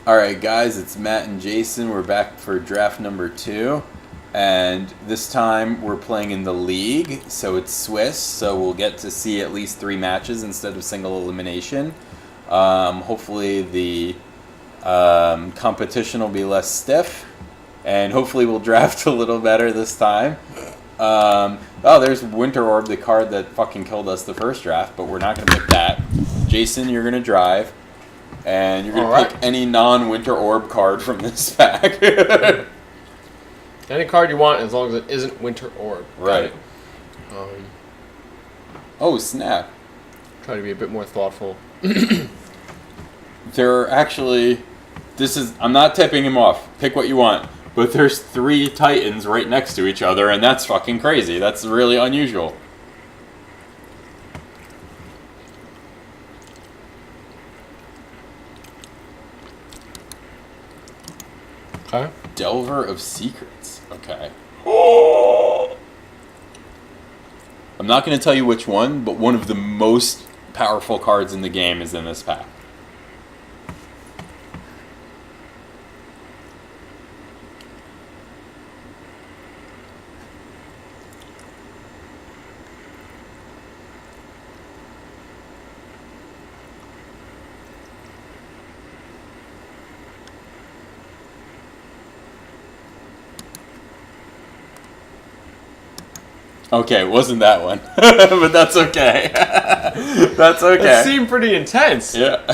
Alright guys, it's Matt and Jason. We're back for draft number 2. And this time we're playing in the league, so it's Swiss, so we'll get to see at least 3 matches instead of single elimination. Hopefully the competition will be less stiff, and hopefully we'll draft a little better this time. There's Winter Orb, the card that fucking killed us the first draft, but we're not going to pick that. Jason, you're going to drive. And you're going to pick any non-Winter Orb card from this pack. Any card you want, as long as it isn't Winter Orb. Right. Oh, snap. Try to be a bit more thoughtful. There are actually... I'm not tipping him off. Pick what you want. But there's 3 Titans right next to each other, and that's fucking crazy. That's really unusual. Okay. Delver of Secrets. Okay. I'm not going to tell you which one, but one of the most powerful cards in the game is in this pack. Okay, it wasn't that one, but that's okay. That's okay. It seemed pretty intense. Yeah.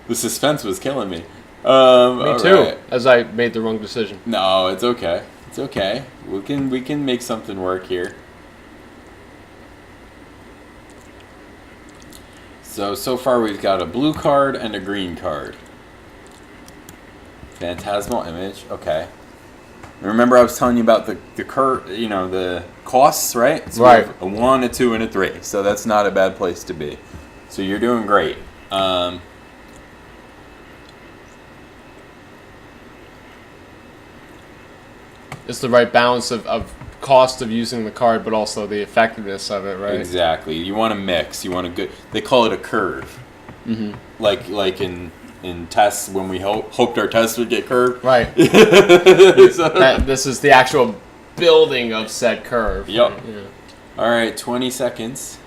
The suspense was killing me. Me too, right. as I made the wrong decision. No, it's okay. It's okay. We can make something work here. So far we've got a blue card and a green card. Phantasmal Image. Okay. Remember I was telling you about the costs, right? So right. A 1, a 2, and a 3. So that's not a bad place to be. So you're doing great. It's the right balance of cost of using the card, but also the effectiveness of it, right? Exactly. You want to mix. You want a good... They call it a curve. Mm-hmm. Like in tests when we hoped our tests would get curved. Right. So, this is the actual building of said curve. Yep. Yeah. All right, 20 seconds.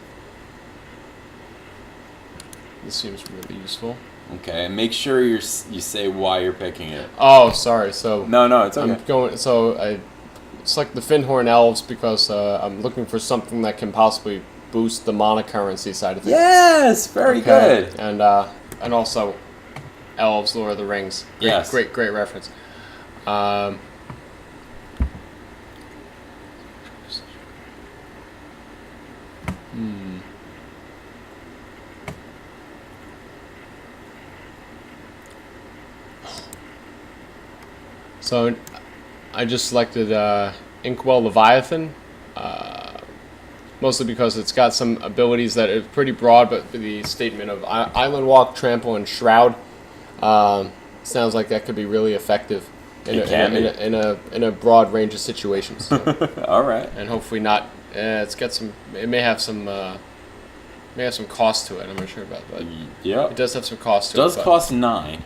This seems really useful. Okay, and make sure you say why you're picking it. Oh, sorry. So no, it's okay. I'm going. So I select the Fyndhorn Elves because I'm looking for something that can possibly boost the mana currency side of things. Yes, very good. And also Elves, Lord of the Rings. Yes. Great reference. So I just selected Inkwell Leviathan, mostly because it's got some abilities that are pretty broad, but the statement of Island Walk, Trample, and Shroud sounds like that could be really effective in a broad range of situations. So. All right. And hopefully not. It's got some. It may have some cost to it. I'm not sure about that. Yeah. It does have some cost to it. It does cost 9.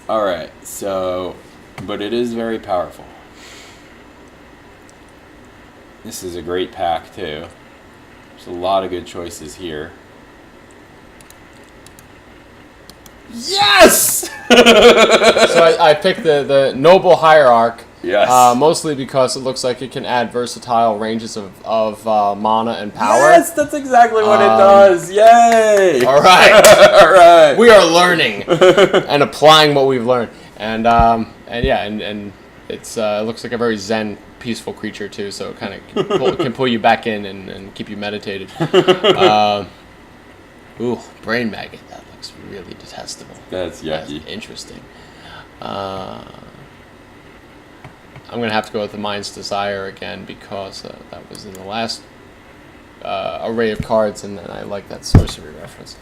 All right. But it is very powerful. This is a great pack too. There's a lot of good choices here. Yes! So I picked the Noble Hierarch. Yes. Mostly because it looks like it can add versatile ranges of mana and power. Yes, that's exactly what it does. Yay! All right. All right. We are learning and applying what we've learned. And it's it looks like a very zen, peaceful creature too. So it kind of can pull you back in and keep you meditated. Ooh, Brain Maggot. That looks really detestable. That's yucky. That's interesting. I'm going to have to go with the Mind's Desire again because that was in the last array of cards, and I like that sorcery reference.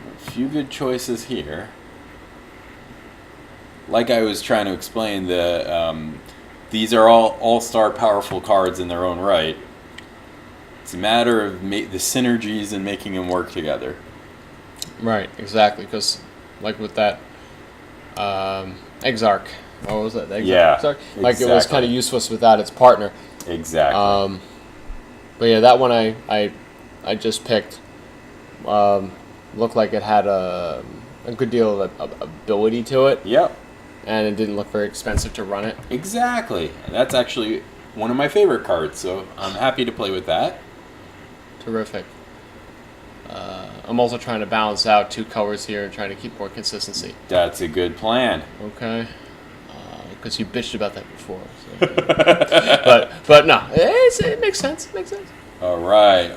A few good choices here. Like I was trying to explain, the these are all all-star powerful cards in their own right. It's a matter of the synergies and making them work together. Right, exactly. Because, like with that Exarch, what was that? Exarch? Like it was kind of useless without its partner. Exactly. But yeah, that one I just picked looked like it had a good deal of ability to it. Yep. And it didn't look very expensive to run it. Exactly. And that's actually one of my favorite cards, so I'm happy to play with that. Terrific. I'm also trying to balance out 2 colors here and trying to keep more consistency. That's a good plan. Okay. Because you bitched about that before. So. but no, it makes sense. It makes sense. All right.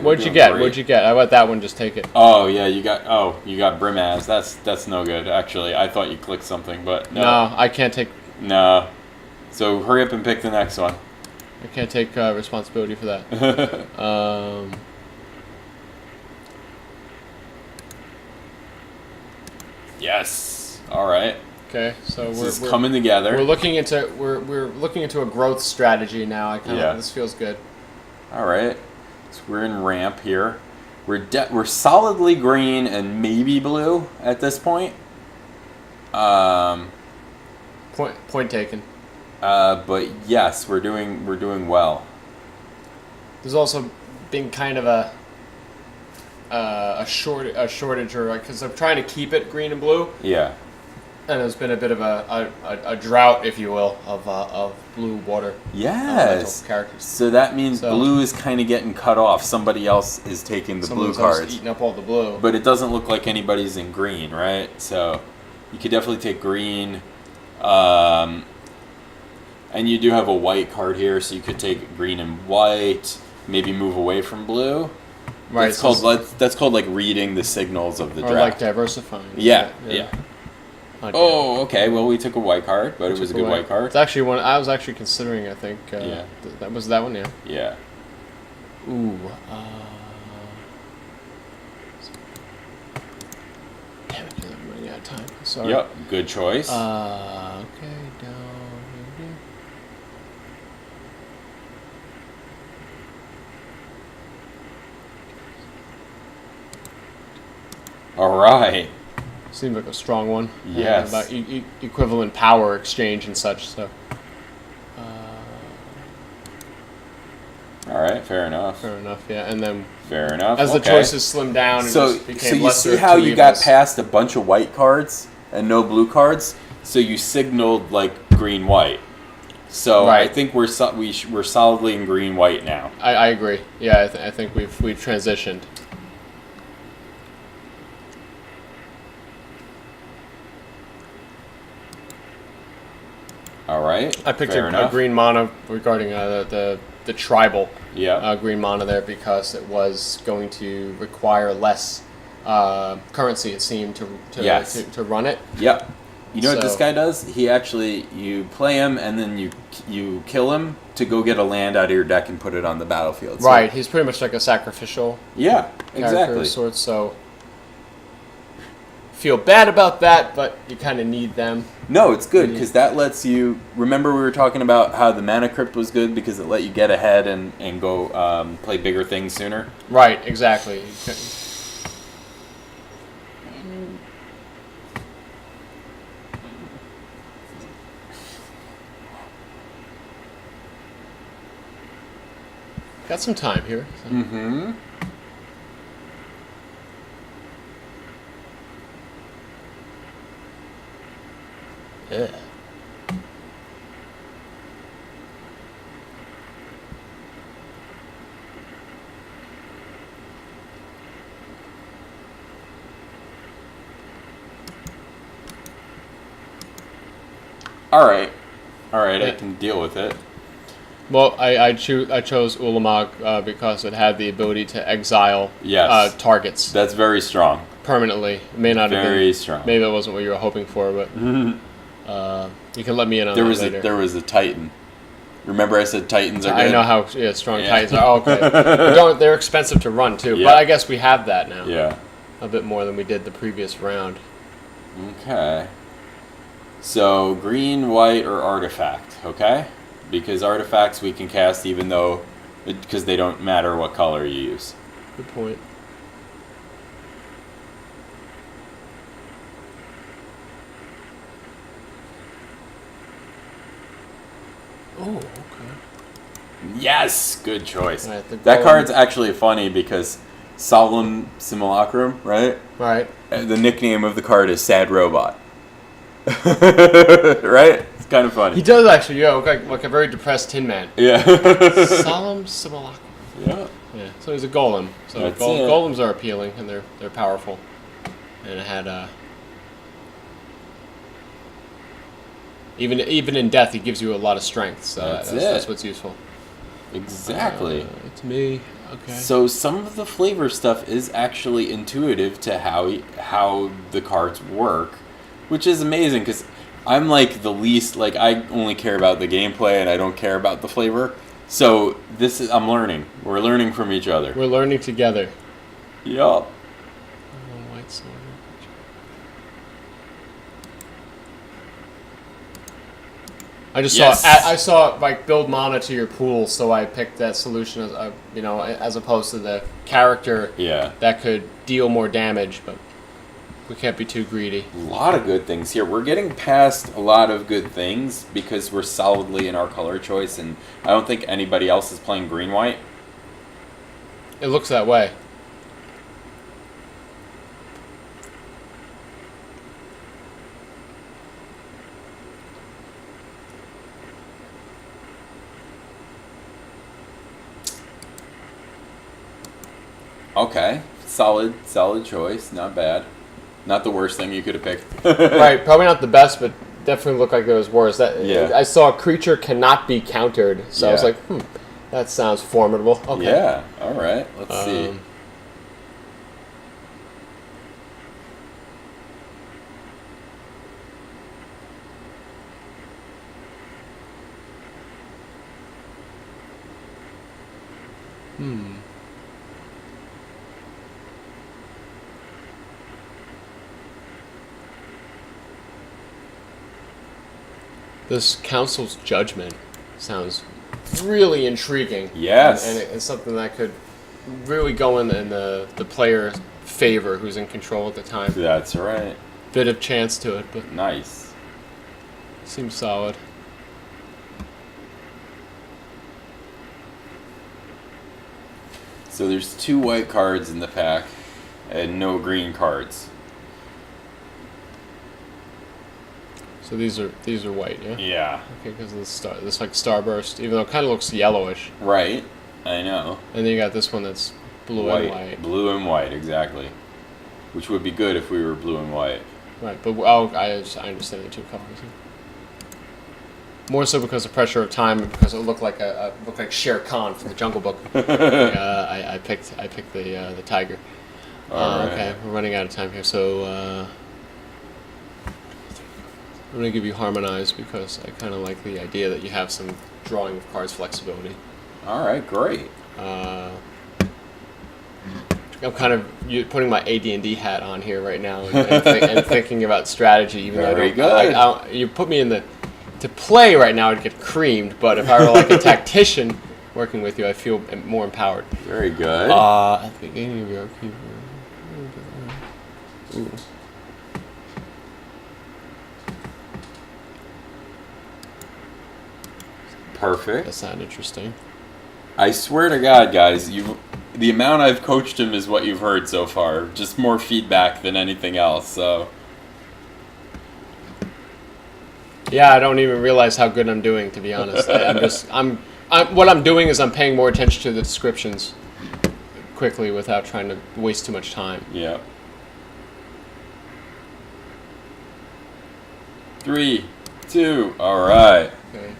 What'd you get? How about that one? Just take it. Oh yeah, you got Brimaz. That's no good. Actually, I thought you clicked something, but no. No, I can't take. No. So hurry up and pick the next one. I can't take responsibility for that. Yes. All right. Okay, so we're coming together. We're looking into a growth strategy now. This feels good. All right. So we're in ramp here. We're solidly green and maybe blue at this point. Point taken. But yes, we're doing well. There's also been kind of a shortage, or because I'm trying to keep it green and blue. Yeah. And there's been a bit of a drought, if you will, of blue water. Yes. Characters. So that means blue is kind of getting cut off. Somebody else is taking the blue cards. Eating up all the blue. But it doesn't look like anybody's in green, right? So you could definitely take green. And you do have a white card here, so you could take green and white. Maybe move away from blue. Right. That's called like reading the signals of the draft. Or like diversifying. Yeah. Okay. Oh, okay. Well, we took a white card, but it was a good white card. It's actually one I was actually considering. I think. Yeah. That was that one. Yeah. Yeah. Ooh. Damn it! I'm running out of time. Sorry. Yep. Good choice. Okay. Down. All right. Seems like a strong one. Yes. About equivalent power exchange and such. So. All right. Fair enough. Fair enough. Yeah, and then. Fair enough. As the choices slimmed down, so it became you lesser see how you got evils. past a bunch of white cards and no blue cards. So you signaled like green white. So Right. I think we're solidly in green white now. I agree. Yeah, I think we've transitioned. All right. I picked Fair a enough. green mana regarding the tribal Yeah. green mana there because it was going to require less currency. It seemed Yes. to run it. Yep. You know what this So- guy does? He actually, you play him and then you kill him to go get a land out of your deck and put it on the battlefield. So- Right. He's pretty much like a sacrificial Yeah. character Exactly. of sorts. So feel bad about that, but you kind of need them. No, it's good because that lets you. Remember, we were talking about how the mana crypt was good because it let you get ahead and go play bigger things sooner. Right. Exactly. Got some time here. So. Mm-hmm. Yeah. All right. I Yeah. can deal with it. Well, I chose Ulamog because it had the ability to exile Yes. targets That's very strong. permanently. It may not have Very been. strong. Maybe that wasn't what you were hoping for, but you can let me in on There that was later. there was a Titan. Remember, I said Titans are good. I know how strong Yeah. Titans are. Oh, okay, but they're expensive to run too. Yeah. But I guess we have that now. Yeah. A bit more than we did the previous round. Okay. So green, white, or artifact. Okay. because artifacts we can cast even though, because they don't matter what color you use. Good point. Oh, okay. Yes, good choice. Right, That card's actually funny because Solemn Simulacrum, right? Right. The nickname of the card is Sad Robot. Right? It's kind of funny. He does actually, yeah, like a very depressed Tin Man. Yeah. Solemn Simulacrum. Yeah. Yeah. So he's a golem. So That's it. golems are appealing and they're powerful. And it had even in death, he gives you a lot of strength. So that's what's useful. Exactly. It's me. Okay. So some of the flavor stuff is actually intuitive to how the cards work, which is amazing because I'm like the least, like I only care about the gameplay and I don't care about the flavor. So I'm learning. We're learning from each other. We're learning together. Yup. White sword. I saw like build mana to your pool, so I picked that solution as opposed to the character that could deal more damage, but we can't be too greedy. A lot of good things here. We're getting past a lot of good things because we're solidly in our color choice, and I don't think anybody else is playing green-white. It looks that way. Okay, solid choice. Not bad. Not the worst thing you could have picked. Right, probably not the best, but definitely looked like there was worse. I saw a creature cannot be countered, so I was like, that sounds formidable. Okay. Yeah. All right. Let's see. This council's judgment sounds really intriguing. Yes. And it's something that could really go in the player's favor who's in control at the time. That's right. Bit of chance to it, but Nice. seems solid. So there's 2 white cards in the pack and no green cards. So these are white, yeah? Yeah. Okay, because of this like starburst, even though it kind of looks yellowish. Right. I know. And then you got this one that's blue and white. Blue and white, exactly. Which would be good if we were blue and white. Right, but I understand the 2 colors. More so because of pressure of time, and because it looked like Shere Khan from the Jungle Book. I picked the tiger. All right. Okay, we're running out of time here, so I'm gonna give you Harmonize because I kind of like the idea that you have some drawing of cards flexibility. All right, great. I'm kind of putting my AD&D hat on here right now and thinking about strategy. Even Very though good. You put me to play right now, I'd get creamed. But if I were like a tactician working with you, I feel more empowered. Very good. At the beginning of your upkeep. Ooh. Perfect. That sounds interesting. I swear to God, guys, the amount I've coached him is what you've heard so far. Just more feedback than anything else. So. Yeah, I don't even realize how good I'm doing, to be honest. What I'm doing is I'm paying more attention to the descriptions quickly without trying to waste too much time. Yeah. 3, 2, all right. Okay.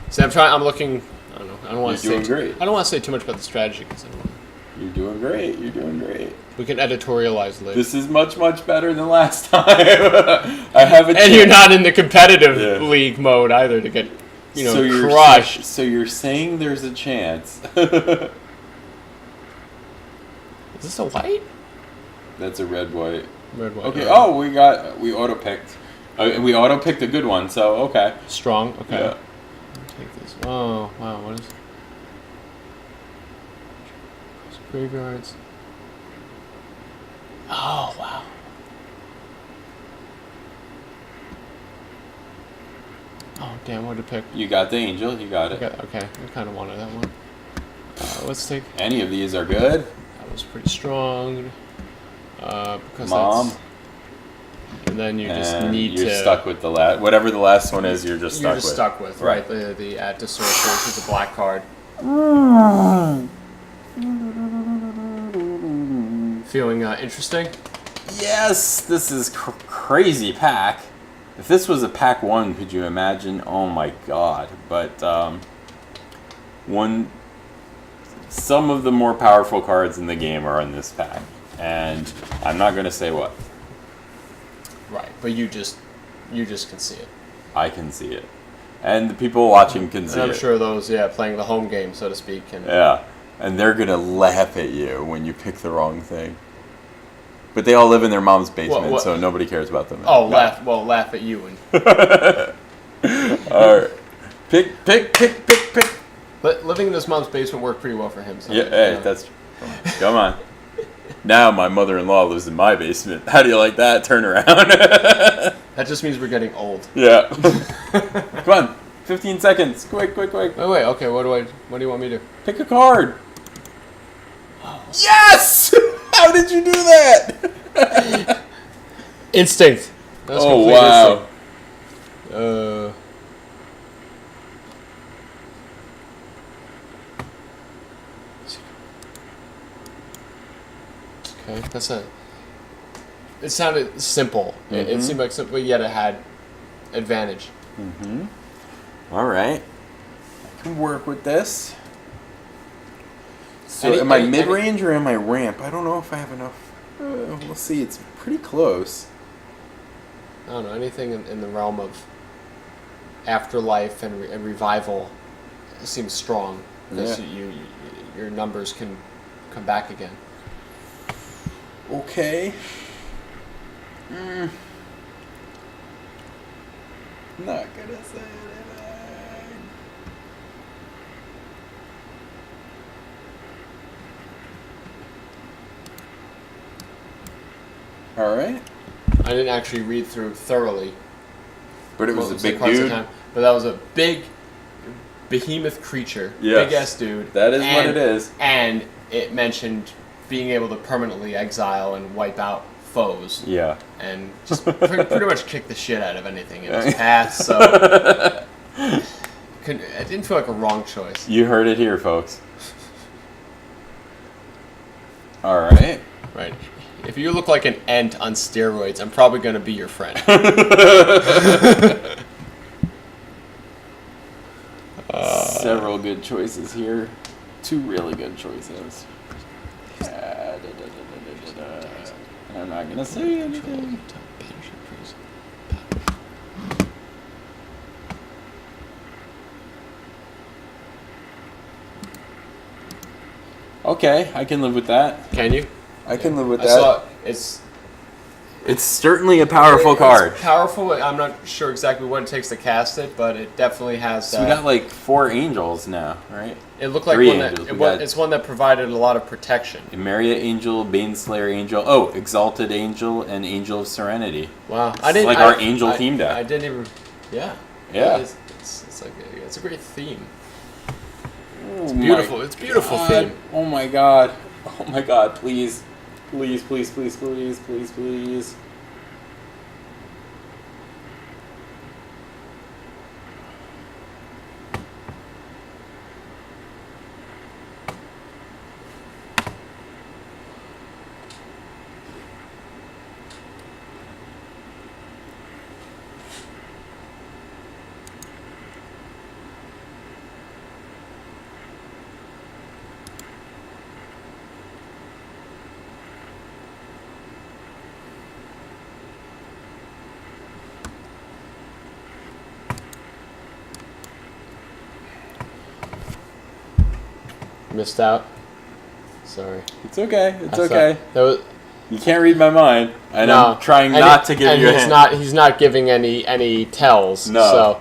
See, I'm looking. I don't know. I don't want to You're say. doing great. I don't want to say too much about the strategy because You're doing great. You're doing great. we can editorialize later. This is much better than last time. I have a And you're not in the competitive league mode either to get, crushed. So you're saying there's a chance. Is this a white? That's a red white. Red white. Okay. right. Oh, we auto picked. We auto picked a good one. So okay. Strong. Okay. Yeah. Take this. Oh, wow, what is... Graveyards. Oh, wow. Oh, damn, what to pick? You got the angel. You got it. Okay, I kind of wanted that one. Let's take... Any of these are good. That was pretty strong. Because Mom. that's... And then you just And need you're to... stuck with the last... Whatever the last one is, you're just stuck with. You're just stuck with, right? The Add to Sorcery, which is a black card. Feeling interesting? Yes! This is crazy pack. If this was a pack 1, could you imagine? Oh my god. But, some of the more powerful cards in the game are in this pack. And I'm not going to say what. Right, but you just can see it. I can see it. And the people watching can see And I'm it. sure those, playing the home game, so to speak, can... Yeah. And they're going to laugh at you when you pick the wrong thing. But they all live in their mom's basement, What? so nobody cares about them. Oh, laugh at you. And Alright. Pick. living in his mom's basement worked pretty well for him. So, Yeah, hey, that's true. Come on. Now my mother-in-law lives in my basement. How do you like that turnaround? That just means we're getting old. Yeah. Come on. 15 seconds. Quick. Wait, okay, what do you want me to do? Pick a card. Yes! How did you do that? Instinct. That was Oh, complete wow. instinct. Okay, that's it. It sounded simple. It seemed like simple, yet it had advantage. Alright. I can work with this. So Any- am I any- mid-range or am I ramp? I don't know if I have enough. We'll see. It's pretty close. I don't know, anything in the realm of afterlife and revival seems strong. Because your numbers can come back again. Okay. Not gonna say anything. Alright. I didn't actually read through thoroughly. But it was what a the big cards at the dude. time, but that was a big behemoth creature. Yes. Big ass dude. That is what it is. And it mentioned being able to permanently exile and wipe out foes. Yeah. And just pretty much kick the shit out of anything in its path, so... It didn't feel like a wrong choice. You heard it here, folks. Alright. Right. If you look like an ant on steroids, I'm probably going to be your friend. Several good choices here. 2 really good choices. I'm not gonna say anything. Okay, I can live with that. Can you? I can live with I that. saw it's It's certainly a powerful card. It's powerful. I'm not sure exactly what it takes to cast it, but it definitely has. So we got like 4 angels now, right? It looked like 3 one angels. that it's one that provided a lot of protection. Emeria Angel, Baneslayer Angel, oh, Exalted Angel, and Angel of Serenity. Wow, It's like our angel theme deck. I didn't even. Yeah. Yeah. It's like it's a great theme. It's Beautiful. It's beautiful theme. Oh my god. Oh my god, please. Please, please, please, please, please, please. Missed out. Sorry. It's okay. It's I okay. thought That was, You can't read my mind, and no. I'm trying And not to give you a hint. He's not giving any tells. No. So,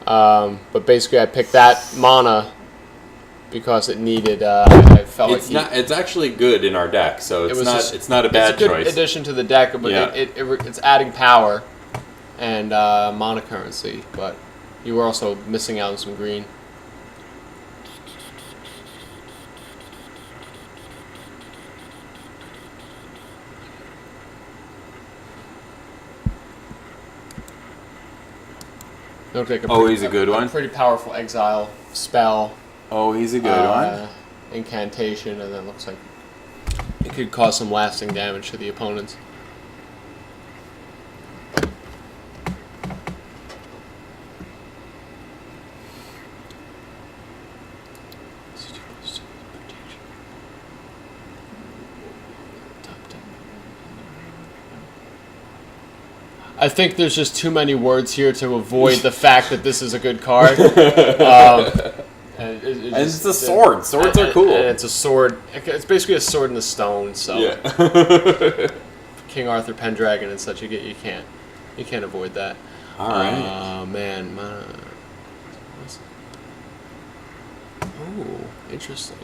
But basically, I picked that mana because it needed. I felt It's not. It's actually good in our deck, so it's not. It's not a bad it's a good choice. addition to the deck, but Yeah. it's adding power and mana currency. But you were also missing out on some green. Looked like Always a good one. Pretty powerful exile spell. Oh, he's a good one. Incantation, and then looks like it could cause some lasting damage to the opponents. I think there's just too many words here to avoid the fact that this is a good card. And it's a sword. Swords are cool. And it's a sword. It's basically a sword in the stone. So Yeah. King Arthur Pendragon and such. You can't avoid that. All right. Oh man. Oh, interesting.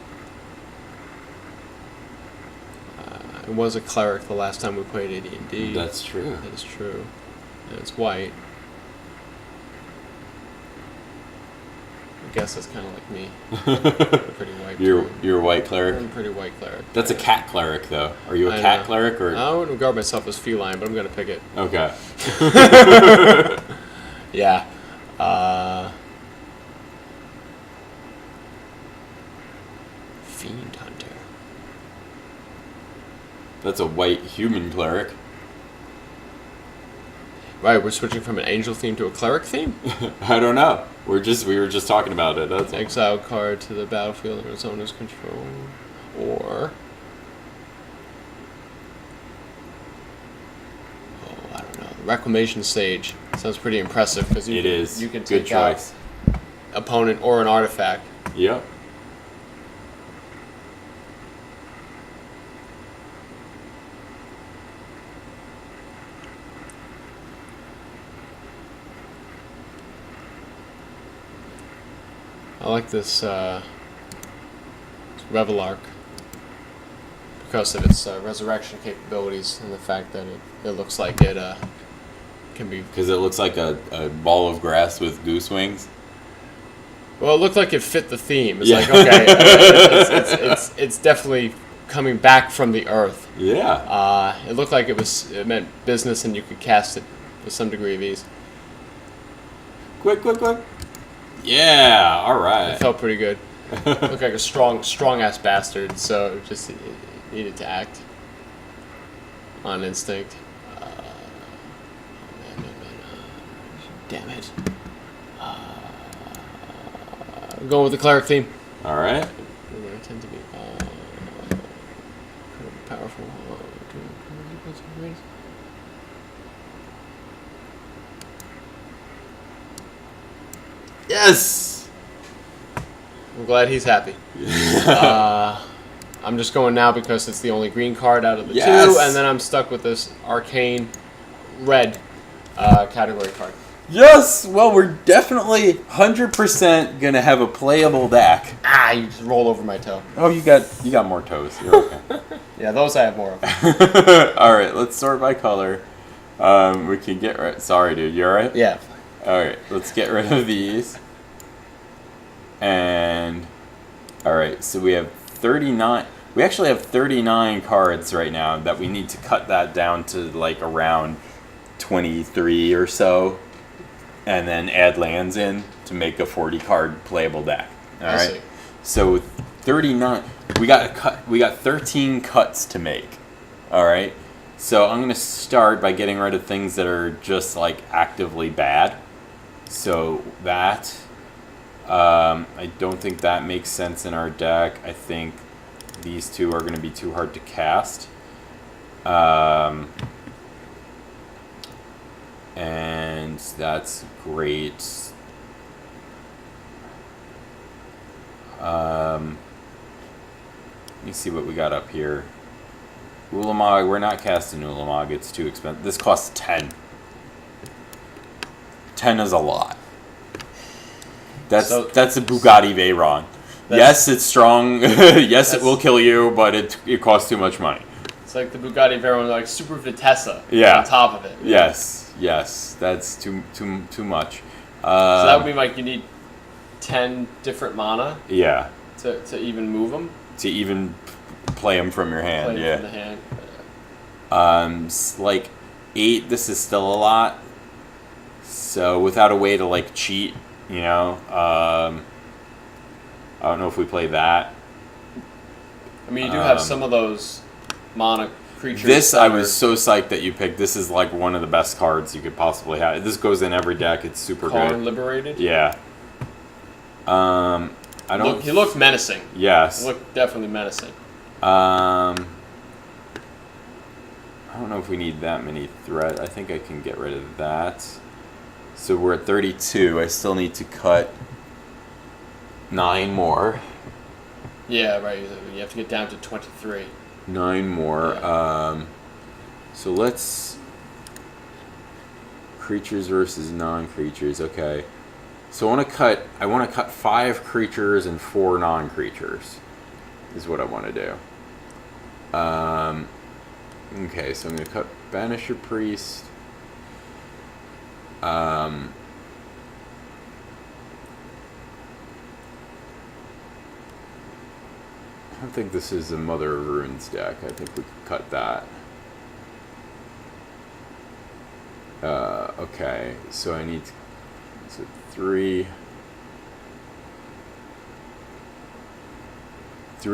It was a cleric the last time we played AD&D. That's true. That is true. And it's white. I guess that's kind of like me. I'm pretty white. You're a white cleric. I'm a pretty white cleric. That's a cat cleric, though. Are you a I cat know. cleric or? I wouldn't regard myself as feline, but I'm gonna pick it. Okay. Yeah. Fiend Hunter. That's a white human cleric. Right, we're switching from an angel theme to a cleric theme? I don't know. We were just talking about it. That's all. Exile card to the battlefield under its owner's control. Or... oh, I don't know. Reclamation Sage. Sounds pretty impressive because It is. You can Good take out choice. opponent or an artifact. Yep. I like this Revelark because of its resurrection capabilities and the fact that it looks like it can be... Because it looks like a ball of grass with goose wings. Well, it looked like it fit the theme. It's Yeah. like, okay, it's definitely coming back from the earth. Yeah. It looked like it meant business and you could cast it with some degree of ease. Quick. Yeah, all It right. felt pretty good. Looked like a strong-ass bastard, so it just needed to act on instinct. Damn it. I'm going with the cleric theme. All right. I tend to be powerful. Yes. I'm glad he's happy. I'm just going now because it's the only green card out of the Yes. two, and then I'm stuck with this arcane red category card. Yes. Well, we're definitely 100% gonna have a playable deck. Ah, you just roll over my toe. Oh, you got more toes. You're okay. Yeah, those I have more of. All right. Let's sort by color. We can get right. Sorry, dude. You all right? Yeah. All right. Let's get rid of these. And all right. So we have 39. We actually have 39 cards right now that we need to cut that down to like around 23 or so, and then add lands in to make a 40 card playable deck. All I right. see. So with 39, we got 13 cuts to make. All right. So I'm gonna start by getting rid of things that are just like actively bad. So that I don't think that makes sense in our deck. I think these two are going to be too hard to cast. And that's great. Let me see what we got up here. Ulamog, we're not casting Ulamog. It's too expensive. This costs 10. 10 is a lot. That's So- that's a Bugatti Veyron. Yes, it's strong. Yes, it will kill you, but it costs too much money. It's like the Bugatti Veyron, like Super Vitessa. Yeah. On top of it. Yes, that's too much. So that would mean like you need 10 different mana Yeah, to even move them. to even play them from your hand. Play Yeah. from the hand. Like 8. This is still a lot. So without a way to like cheat, I don't know if we play that. I mean, you do have some of those mana creatures. This I was so psyched that you picked. This is like one of the best cards you could possibly have. This goes in every deck. It's super Karn good. Liberated. Yeah. I don't. He looked menacing. Yes. He looked definitely menacing. I don't know if we need that many threat. I think I can get rid of that. So we're at 32. I still need to cut 9 more. Yeah, right. You have to get down to 23. 9 more. Yeah. So let's creatures versus non-creatures. Okay. So I want to cut 5 creatures and 4 non-creatures. Is what I want to do. Okay, so I'm going to cut Banisher Priest. I don't think this is a Mother of Runes deck. I think we could cut that. Okay, so I need 3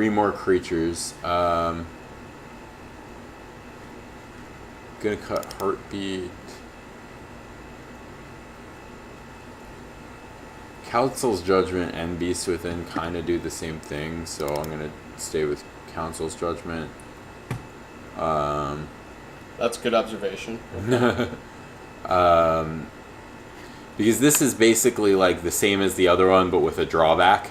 more creatures. Gonna cut Heartbeat. Council's Judgment and Beast Within kind of do the same thing, so I'm gonna stay with Council's Judgment. That's a good observation. Because this is basically like the same as the other one, but with a drawback.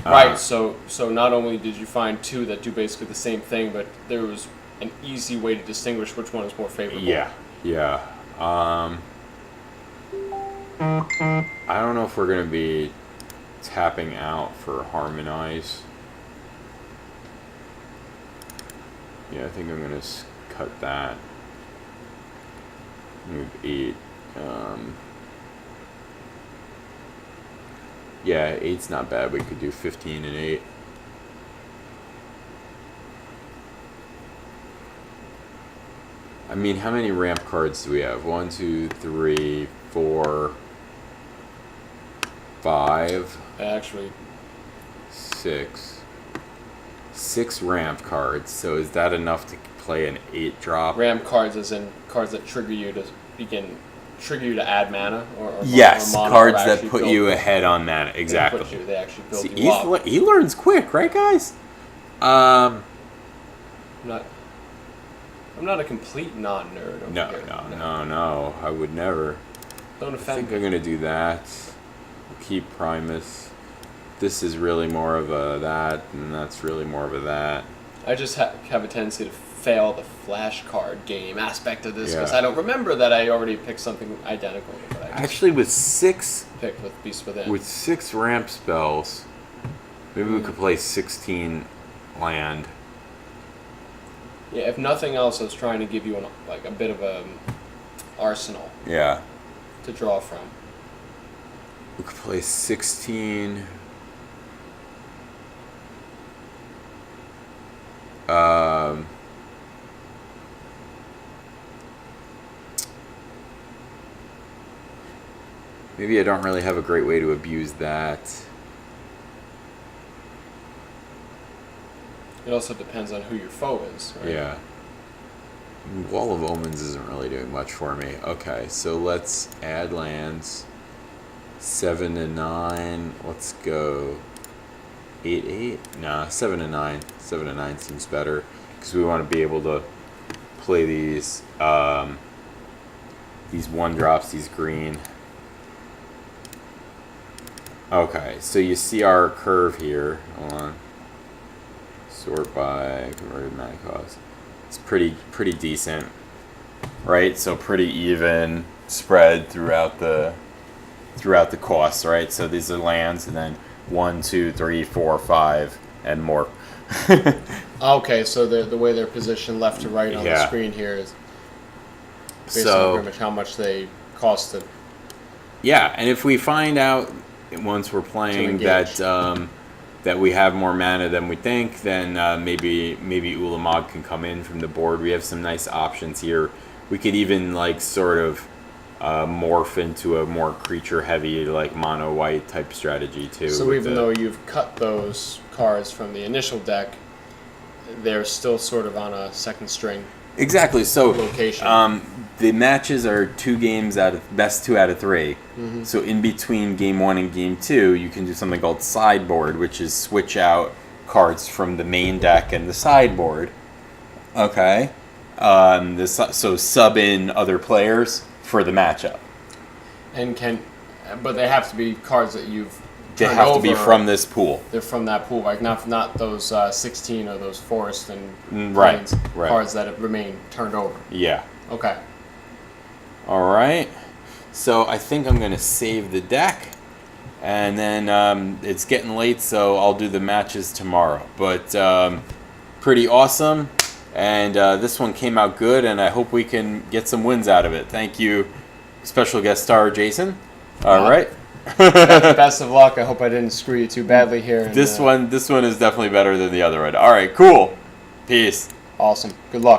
Right. So not only did you find 2 that do basically the same thing, but there was an easy way to distinguish which one is more favorable. Yeah. I don't know if we're gonna be tapping out for Harmonize. Yeah, I think I'm gonna cut that. Move 8. Yeah, 8's not bad. We could do 15 and 8. I mean, how many ramp cards do we have? 1, 2, 3, 4, 5. Actually, 6. 6 ramp cards. So is that enough to play an 8-drop? RAM cards as in cards that trigger you to add mana or Yes, or mana cards or that actually put build you you. ahead on mana. Exactly. They actually build See, you up. he learns quick, right, guys? I'm not a complete non-nerd. over here. No. I would never. Don't I offend think I'm me. gonna do that. Keep Primus. This is really more of a that, and that's really more of a that. I just have a tendency to fail the flashcard game aspect of this because Yeah. I don't remember that I already picked something identical to what I just Actually, with 6 picked with Beast Within. ramp spells, maybe we could play 16 land. Yeah, if nothing else, I was trying to give you a bit of a arsenal Yeah. to draw from. We could play 16. Maybe I don't really have a great way to abuse that. It also depends on who your foe is, right? Yeah. Wall of Omens isn't really doing much for me. Okay, so let's add lands. 7 and 9. Let's go 8, 8? Nah, 7 and 9. 7 and 9 seems better because we want to be able to play these 1-drops, these green. Okay, so you see our curve here. Hold on. Sort by converted mana cost. It's pretty decent, right? So pretty even spread throughout the throughout the course, right? So these are lands, and then 1, 2, 3, 4, 5, and more. Okay, so the way they're positioned left to right on the Yeah. screen here is based So- on pretty much how much they costed. Yeah, and if we find out once we're To playing engage. that we have more mana than we think, then maybe Ulamog can come in from the board. We have some nice options here. We could even like sort of morph into a more creature heavy like mono white type strategy too. So with even the- though you've cut those cards from the initial deck, they're still sort of on a second string exactly, so location. the matches are 2 games out of best 2 out of 3. So in between game 1 and game 2, you can do something called sideboard, which is switch out cards from the main deck and the sideboard. Okay, so sub in other players for the matchup. But they have to be cards that you've They turned have to be over. from this pool. They're from that pool, like not those 16 or those forest and Right, plains right. cards that have remain turned over. Yeah. Okay. All right. So I think I'm going to save the deck. And then it's getting late, so I'll do the matches tomorrow. But pretty awesome. And this one came out good, and I hope we can get some wins out of it. Thank you, special guest star Jason. All right. Best of luck. I hope I didn't screw you too badly here. And, This one is definitely better than the other one. All right, cool. Peace. Awesome. Good luck.